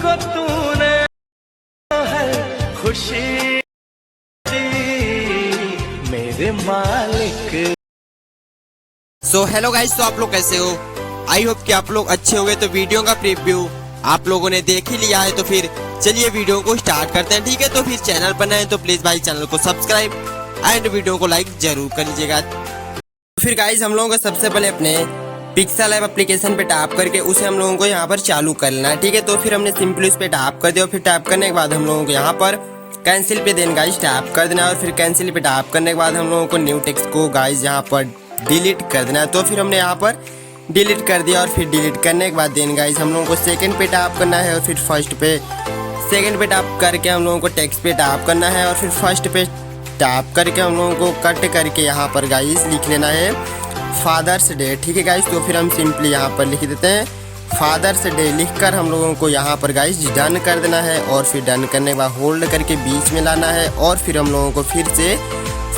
मुझको तूने है खुशी दी मेरे मालिक। सो हेलो गाइस, तो आप लोग कैसे हो? आई होप कि आप लोग अच्छे होंगे। तो वीडियो का प्रीव्यू आप लोगों ने देख ही लिया है, तो फिर चलिए वीडियो को स्टार्ट करते हैं, ठीक है। तो फिर चैनल पर नए हैं तो प्लीज भाई चैनल को सब्सक्राइब एंड वीडियो को लाइक जरूर कर लीजिएगा। तो फिर गाइस हम लोगों को सबसे पहले अपने पिक्सल ऐप एप्लीकेशन पे टैप करके उसे हम लोगों को यहाँ पर चालू कर लेना है, ठीक है। तो फिर हमने सिंपली उस पे टैप कर दिया। फिर टैप करने के बाद हम लोगों को यहाँ पर कैंसिल पे देन गाइस टैप कर देना है। और फिर कैंसिल पे टैप करने के बाद हम लोगों को न्यू टेक्स्ट को गाइस यहाँ पर डिलीट कर देना है। तो फिर हमने यहाँ पर डिलीट कर दिया। और फिर डिलीट करने के बाद देन गाइस हम लोगों को सेकंड पे टैप करना है। और फिर फर्स्ट पे सेकंड पे टैप करके हम लोगों को टेक्स्ट पे टैप करना है। और फिर फर्स्ट पे टैप करके हम लोगों को कट करके यहाँ पर गाइस लिख लेना है फादर्स डे, ठीक है गाइस। तो फिर हम सिंपली यहाँ पर लिख देते हैं फादर्स डे। लिखकर हम लोगों को यहाँ पर गाइस डन कर देना है। और फिर डन करने के बाद होल्ड करके बीच में लाना है। और फिर हम लोगों को फिर से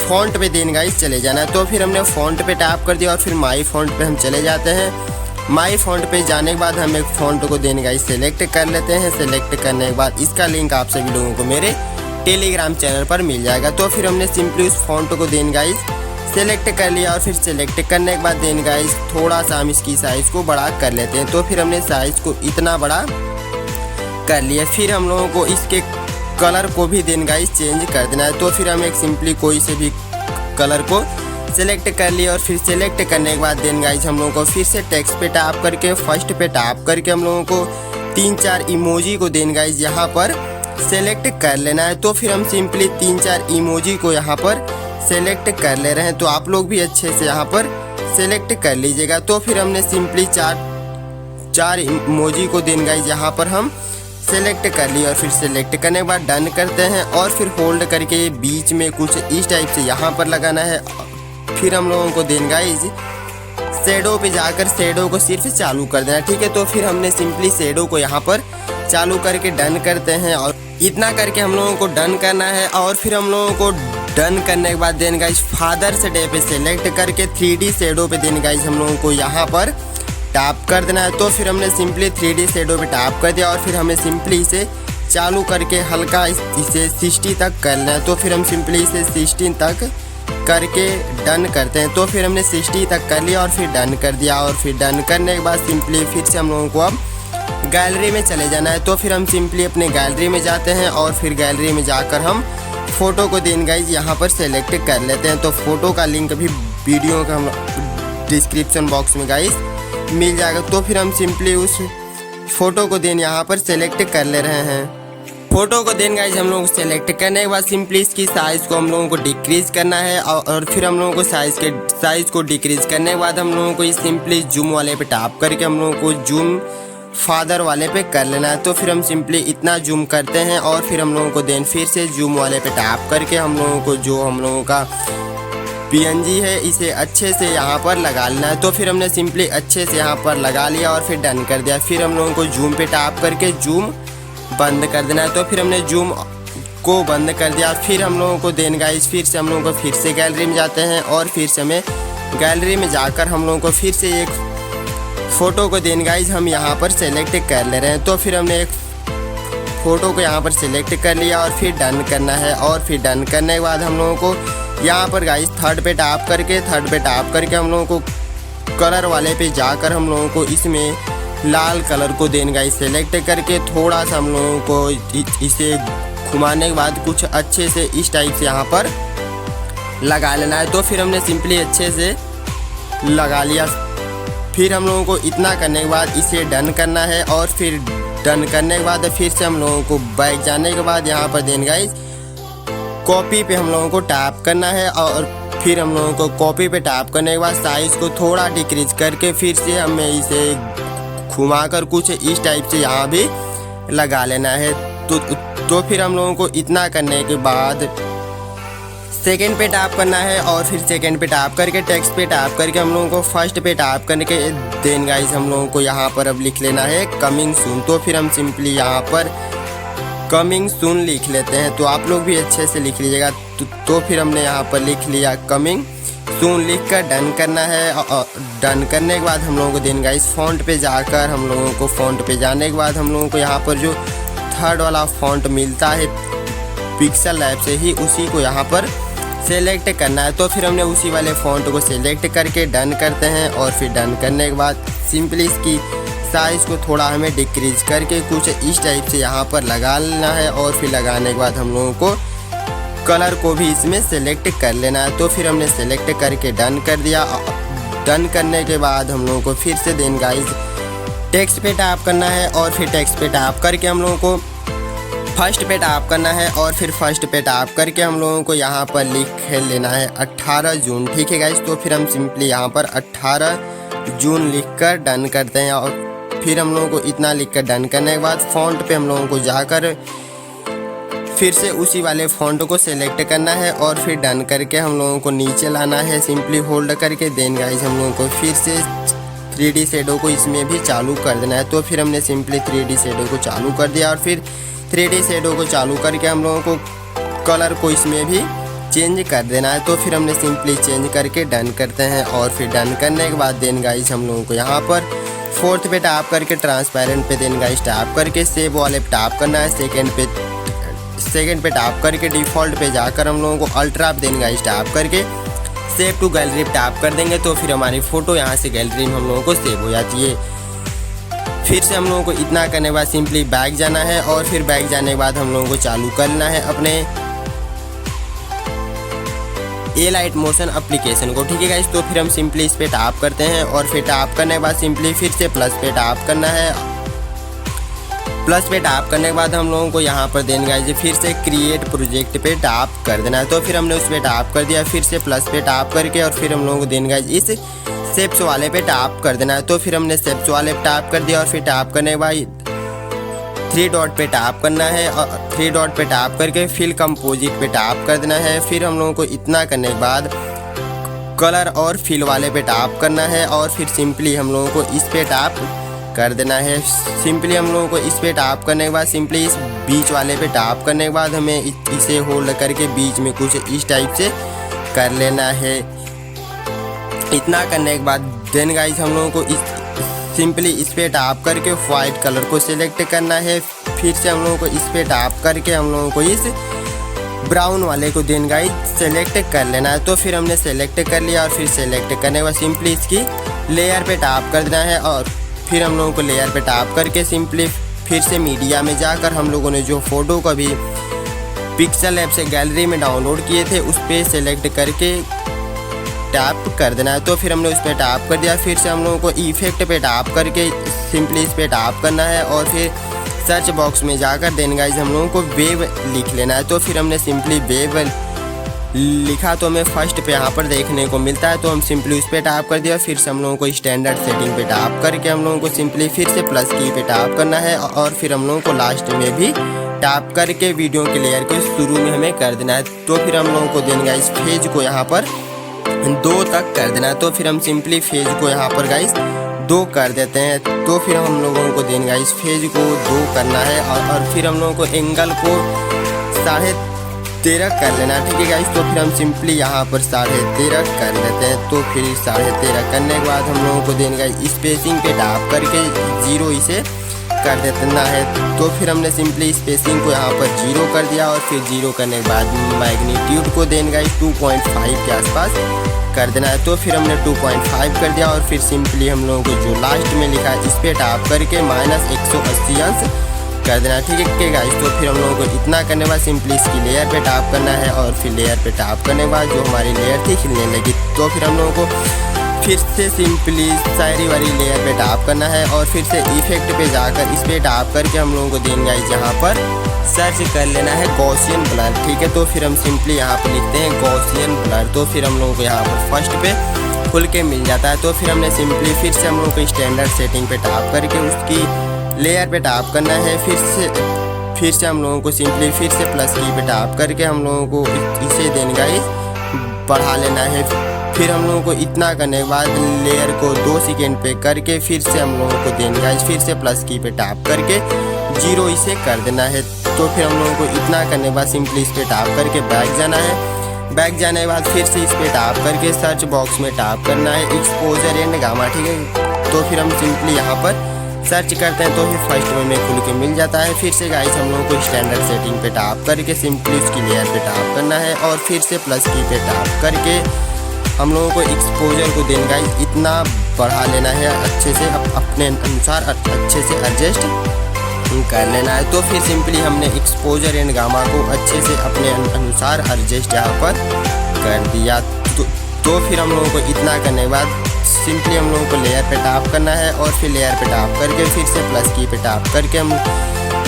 फॉन्ट पे देन गाइस चले जाना है। तो फिर हमने फॉन्ट पे टैप कर दिया। और फिर माई फॉन्ट पे हम चले जाते हैं। माई फॉन्ट पे जाने के बाद हम एक फॉन्ट को देन गाइस सेलेक्ट कर लेते हैं। सेलेक्ट करने के बाद इसका लिंक आप सभी लोगों को मेरे टेलीग्राम चैनल पर मिल जाएगा। तो फिर हमने सिंपली उस फॉन्ट को देन गाइस सेलेक्ट कर लिया। और फिर सेलेक्ट करने के बाद देन गाइस थोड़ा सा हम इसकी साइज़ को बड़ा कर लेते हैं। तो फिर हमने साइज़ को इतना बड़ा कर लिया। फिर हम लोगों को इसके कलर को भी देन गाइस चेंज कर देना है। तो फिर हम एक सिंपली कोई से भी कलर को सेलेक्ट कर लिया। और फिर सेलेक्ट करने के बाद देन गाइस हम लोगों को फिर से टेक्स्ट पे टैप करके फर्स्ट पे टैप करके हम लोगों को 3-4 इमोजी को देन गाइस यहाँ पर सेलेक्ट कर लेना है। तो फिर हम सिंपली 3-4 इमोजी को यहाँ पर सेलेक्ट कर ले रहे हैं। तो आप लोग भी अच्छे से यहाँ पर सेलेक्ट कर लीजिएगा। तो फिर हमने सिंपली चार इमोजी को देन गाइस यहाँ पर हम सेलेक्ट कर लिया। और फिर सेलेक्ट करने के बाद डन करते हैं। और फिर होल्ड करके बीच में कुछ इस टाइप से यहाँ पर लगाना है। फिर हम लोगों को देन गाइस शेडो पे जाकर शेडो को सिर्फ चालू कर देना, ठीक है। तो फिर हमने सिंपली शेडो को यहाँ पर चालू करके डन करते हैं। और इतना करके हम लोगों को डन करना है। और फिर हम लोगों को डन करने के बाद देन गाइस फादर्स डे पे सेलेक्ट करके 3D शेडो पे देन गाइस हम लोगों को यहाँ पर टैप कर देना है। तो फिर हमने सिंपली 3D शेडो पे टैप कर दिया। और फिर हमें सिंपली इसे चालू करके हल्का इसे 60 तक करना है। तो फिर हम सिंपली इसे 16 तक करके डन करते हैं। तो फिर हमने 60 तक कर लिया और फिर डन कर दिया। और फिर डन करने के बाद सिंपली फिर से हम लोगों को अब गैलरी में चले जाना है। तो फिर हम सिंपली अपने गैलरी में जाते हैं। और फिर गैलरी में जाकर हम फ़ोटो को देन गाइस यहाँ पर सेलेक्ट कर लेते हैं। तो फ़ोटो का लिंक भी वीडियो का हम डिस्क्रिप्शन बॉक्स में गाइस मिल जाएगा। तो फिर हम सिंपली उस फ़ोटो को देन यहाँ पर सेलेक्ट कर ले रहे हैं। फ़ोटो को देन गाइस हम लोग सेलेक्ट करने के बाद सिंपली इसकी साइज़ को हम लोगों को डिक्रीज़ करना है। और फिर हम लोगों को साइज़ को डिक्रीज़ करने के बाद हम लोगों को सिंपली जूम वाले पे टैप करके हम लोगों को जूम फादर वाले पे कर लेना है। तो फिर हम सिंपली इतना जूम करते हैं। और फिर हम लोगों को देन फिर से जूम वाले पे टैप करके हम लोगों को जो हम लोगों का PNG है इसे अच्छे से यहाँ पर लगा लेना है। तो फिर हमने सिंपली अच्छे से यहाँ पर लगा लिया और फिर डन कर दिया। फिर हम लोगों को जूम पे टैप करके जूम बंद कर देना है। तो फिर हमने जूम को बंद कर दिया। फिर हम लोगों को देन गाइस फिर से हम लोगों को फिर से गैलरी में जाते हैं। और फिर से हमें गैलरी में जाकर हम लोगों को फिर से एक फ़ोटो को देन गाइस हम यहाँ पर सेलेक्ट कर ले रहे हैं। तो फिर हमने एक फ़ोटो को यहाँ पर सेलेक्ट कर लिया और फिर डन करना है। और फिर डन करने के बाद हम लोगों को यहाँ पर गाइस थर्ड पे टैप करके हम लोगों को कलर वाले पे जाकर हम लोगों को इसमें लाल कलर को देन गाइस सेलेक्ट करके थोड़ा सा हम लोगों को इसे घुमाने के बाद कुछ अच्छे से इस टाइप से यहाँ पर लगा लेना है। तो फिर हमने सिंपली अच्छे से लगा लिया। फिर हम लोगों को इतना करने के बाद इसे डन करना है। और फिर डन करने के बाद फिर से हम लोगों को बैक जाने के बाद यहाँ पर देन गाइस कॉपी पे हम लोगों को टैप करना है। और फिर हम लोगों को कॉपी पे टैप करने के बाद साइज़ को थोड़ा डिक्रीज करके फिर से हमें इसे घुमाकर कुछ इस टाइप से यहाँ भी लगा लेना है। तो फिर हम लोगों को इतना करने के बाद सेकंड पे टैप करना है। और फिर सेकंड पे टैप करके टेक्स्ट पे टैप करके हम लोगों को फर्स्ट पे टैप करके देन गाइस हम लोगों को यहाँ पर अब लिख लेना है कमिंग सून। तो फिर हम सिंपली यहाँ पर कमिंग सून लिख लेते हैं। तो आप लोग भी अच्छे से लिख लीजिएगा। तो फिर हमने यहाँ पर लिख लिया कमिंग सून लिख कर डन करना है। डन करने के बाद हम लोगों को देन गाइस फ़ॉन्ट पे जाकर हम लोगों को फ़ॉन्ट पे जाने के बाद हम लोगों को यहाँ पर जो थर्ड वाला फ़ॉन्ट मिलता है पिक्सल लैब से ही, उसी को यहाँ पर सेलेक्ट करना है। तो फिर हमने उसी वाले फ़ॉन्ट को सेलेक्ट करके डन करते हैं और फिर डन करने के बाद सिंपली इसकी साइज़ को थोड़ा हमें डिक्रीज करके कुछ इस टाइप से यहाँ पर लगा लेना है। और फिर लगाने के बाद हम लोगों को कलर को भी इसमें सेलेक्ट कर लेना है। तो फिर हमने सेलेक्ट करके डन कर दिया। डन करने के बाद हम लोगों को फिर से देन गाइस टेक्स्ट पे टैप करना है और फिर टेक्स्ट पे टैप करके हम लोगों को फर्स्ट पे टैप करना है और फिर फर्स्ट पे टैप करके हम लोगों को यहाँ पर लिख लेना है 18 जून। ठीक है गाइस, तो फिर हम सिंपली यहाँ पर 18 जून लिखकर डन करते हैं। और फिर हम लोगों को इतना लिखकर डन करने के बाद फ़ॉन्ट पे हम लोगों को जाकर फिर से उसी वाले फ़ॉन्ट को सेलेक्ट करना है और फिर डन करके हम लोगों को नीचे लाना है सिंपली होल्ड करके। देन गाइस हम लोगों को फिर से 3D शेडो को इसमें भी चालू कर देना है। तो फिर हमने सिंपली 3D शेडो को चालू कर दिया और फिर 3D शेडो को चालू करके हम लोगों को कलर को इसमें भी चेंज कर देना है। तो फिर हमने सिंपली चेंज करके डन करते हैं और फिर डन करने के बाद देन गाइस हम लोगों को यहाँ पर फोर्थ पे टैप करके ट्रांसपेरेंट पे देन गाइस टैप करके सेव वाले पे टैप करना है। सेकंड पे टैप करके डिफ़ॉल्ट पे जाकर हम लोगों को अल्ट्रा पे देन गाइस टैप करके सेव टू गैलरी पे टैप कर देंगे। तो फिर हमारी फ़ोटो यहाँ से गैलरी में हम लोगों को सेव हो जाती है। फिर से हम लोगों को इतना करने के बाद सिंपली बैक जाना है और फिर बैक जाने के बाद हम लोगों को चालू करना है अपने ए लाइट मोशन एप्लीकेशन को। ठीक है गाइस, तो फिर हम सिंपली इस पे टैप करते हैं और फिर टैप करने के बाद सिंपली फिर से प्लस पे टैप करना है। प्लस पे टैप करने के बाद हम लोगों को यहाँ पर देन गाइस फिर से क्रिएट प्रोजेक्ट पे टैप कर देना है। तो फिर हमने उस पर टैप कर दिया, फिर से प्लस पे टैप करके और फिर हम लोगों को देन गाइस इस शेप्स वाले पे टैप कर देना है। तो फिर हमने शेप्स वाले पे टैप कर दिया और फिर टैप करने के बाद 3 डॉट पे टैप करना है और 3 डॉट पे टैप करके फिल कंपोजिट पे टैप कर देना है। फिर हम लोगों को इतना करने के बाद कलर और फिल वाले पे टैप करना है और फिर सिंपली हम लोगों को इस पे टैप कर देना है। सिंपली हम लोगों को इस पे टैप करने के बाद सिंपली इस बीच वाले पे टैप करने के बाद हमें इसे होल्ड करके बीच में कुछ इस टाइप से कर लेना है। इतना करने के बाद देन गाइस हम लोगों को सिंपली इस पे टैप करके वाइट कलर को सिलेक्ट करना है। फिर से हम लोगों को इस पे टैप करके हम लोगों को इस ब्राउन वाले को देन गाइस सेलेक्ट कर लेना है। तो फिर हमने सेलेक्ट कर लिया और फिर सेलेक्ट करने के बाद सिंपली इसकी लेयर पे टैप कर देना है और फिर हम लोगों को लेयर पे टैप करके सिंपली फिर से मीडिया में जाकर हम लोगों ने जो फ़ोटो को भी पिक्सल लैब से गैलरी में डाउनलोड किए थे उस पर सेलेक्ट करके टैप कर देना है। तो फिर हमने उस पर टैप कर दिया। फिर से हम लोगों को इफेक्ट पे टैप करके सिंपली इस पर टैप करना है और फिर सर्च बॉक्स में जाकर देन गाइस हम लोगों को वेव लिख लेना है। तो फिर हमने सिंपली वेव लिखा तो हमें फर्स्ट पे यहाँ पर देखने को मिलता है। तो हम सिंपली उस पर टैप कर दिया। फिर से हम लोगों को स्टैंडर्ड सेटिंग पे टैप करके हम लोगों को सिंपली फिर से प्लस की पे टैप करना है और फिर हम लोगों को लास्ट में भी टैप करके वीडियो के लेयर को शुरू में हमें कर देना है। तो फिर हम लोगों को देन गाइस फेज को यहाँ पर 2 तक कर देना है। तो फिर हम सिंपली फेज को यहाँ पर गाइस 2 कर देते हैं। तो फिर हम लोगों को देन गाइस फेज को 2 करना है और फिर हम लोगों को एंगल को 13.5 कर लेना है। ठीक है गाइस, तो फिर हम सिंपली यहाँ पर 13.5 कर लेते हैं। तो फिर 13.5 करने के बाद हम लोगों को देन गाइस स्पेसिंग पे टैप करके 0 इसे कर देना है। तो फिर हमने सिंपली स्पेसिंग को यहाँ पर 0 कर दिया और फिर 0 करने के बाद मैग्नीट्यूड को देन गाइस 2.5 के आसपास कर देना है। तो फिर हमने 2.5 कर दिया और फिर सिंपली हम लोगों को जो लास्ट में लिखा है इस पर टैप करके -180 अंश कर देना है। ठीक है गाइस, तो फिर हम लोगों को इतना करने के बाद सिंपली इसकी लेयर पे टैप करना है और फिर लेयर पे टैप करने के बाद जो हमारी लेयर थी खिलने लगी। तो फिर हम लोगों को फिर से सिंपली शायरी वाली लेयर पे टैप करना है और फिर से इफेक्ट पे जाकर इस पे टैप करके हम लोगों को देन गाइस यहाँ पर सर्च कर लेना है गॉसियन ब्लर। ठीक है, तो फिर हम सिंपली यहाँ पर लिखते हैं गॉसियन ब्लर। तो फिर हम लोगों को यहाँ पर फर्स्ट पे खुल के मिल जाता है। तो फिर हमने सिंपली फिर से हम लोगों को स्टैंडर्ड सेटिंग पे टैप करके उसकी लेयर पे टैप करना है। फिर से हम लोगों को सिंपली फिर से प्लस की पे टैप करके हम लोगों को इसे देन गाइस बढ़ा लेना है। फिर हम लोगों को इतना करने के बाद लेयर को 2 सेकेंड पे करके फिर से हम लोगों को देन गाइस फिर से प्लस की पे टैप करके 0 इसे कर देना है। तो फिर हम लोगों को इतना करने के बाद सिंपली इस पे टैप करके बैक जाना है। बैक जाने के बाद फिर से इस पे टैप करके सर्च बॉक्स में टैप करना है एक्सपोजर एंड गामा, ठीक है। तो फिर हम सिंपली यहाँ पर सर्च करते हैं तो फिर फर्स्ट में खुल के मिल जाता है। फिर से गाइस हम लोगों को स्टैंडर्ड सेटिंग पे टैप करके सिंपली उसकी लेयर पे टैप करना है और फिर से प्लस की पे टैप करके हम लोगों को एक्सपोजर को देना गाइस इतना बढ़ा लेना है अच्छे से, अपने अनुसार अच्छे से एडजस्ट कर लेना है। तो फिर सिंपली हमने एक्सपोजर एंड गामा को अच्छे से अपने अनुसार एडजस्ट यहाँ पर कर दिया। तो फिर हम लोगों को इतना करने के बाद सिंपली हम लोगों को लेयर पे टैप करना है और फिर लेयर पे टैप करके फिर से प्लस की पे टैप करके हम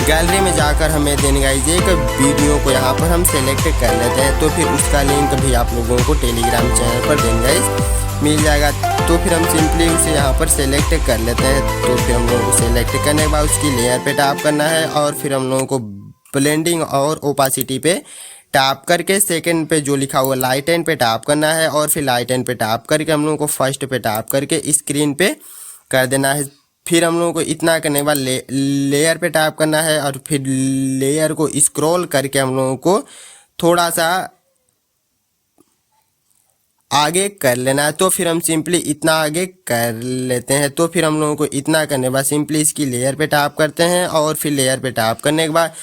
गैलरी में जाकर हमें देने गाइस एक वीडियो को यहाँ पर हम सेलेक्ट कर लेते हैं। तो फिर उसका लिंक भी आप लोगों को टेलीग्राम चैनल पर देंगे गाइस मिल जाएगा। तो फिर हम सिंपली उसे यहाँ पर सेलेक्ट कर लेते हैं। तो फिर हम लोगों को सेलेक्ट करने के बाद उसकी लेयर पे टैप करना है और फिर हम लोगों को ब्लेंडिंग और ओपासिटी पे टैप करके सेकंड पे जो लिखा हुआ लाइटन पे टैप करना है और फिर लाइटन पे टैप करके हम लोगों को फर्स्ट पे टैप करके स्क्रीन पे कर देना है। फिर हम लोगों को इतना करने के बाद लेयर पे टैप करना है और फिर लेयर को स्क्रॉल करके हम लोगों को थोड़ा सा आगे कर लेना है। तो फिर हम सिंपली इतना आगे कर लेते हैं। तो फिर हम लोगों को इतना करने के बाद सिंपली इसकी लेयर पे टैप करते हैं और फिर लेयर पे टैप करने के बाद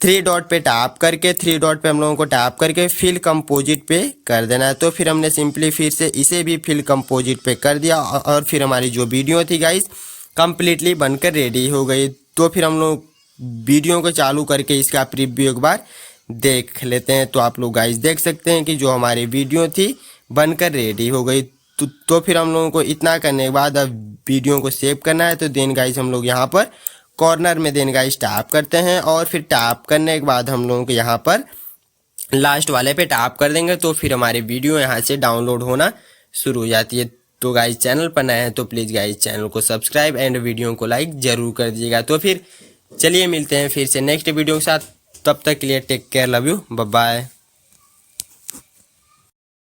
3 डॉट पे टैप करके 3 डॉट पे हम लोगों को टैप करके फिल कंपोजिट पे कर देना है। तो फिर हमने सिंपली फिर से इसे भी फिल कंपोजिट पे कर दिया और फिर हमारी जो वीडियो थी गाइस कंप्लीटली बनकर रेडी हो गई। तो फिर हम लोग वीडियो को चालू करके इसका प्रीव्यू एक बार देख लेते हैं। तो आप लोग गाइस देख सकते हैं कि जो हमारी वीडियो थी बनकर रेडी हो गई। तो फिर हम लोगों को इतना करने के बाद अब वीडियो को सेव करना है। तो देन गाइस हम लोग यहाँ पर कॉर्नर में देन गाइस टैप करते हैं और फिर टैप करने के बाद हम लोगों को यहाँ पर लास्ट वाले पे टैप कर देंगे। तो फिर हमारी वीडियो यहाँ से डाउनलोड होना शुरू हो जाती है। तो गाइस चैनल पर नए हैं तो प्लीज़ गाइस चैनल को सब्सक्राइब एंड वीडियो को लाइक ज़रूर कर दीजिएगा। तो फिर चलिए मिलते हैं फिर से नेक्स्ट वीडियो के साथ, तब तक के लिए take care, love you, bye bye.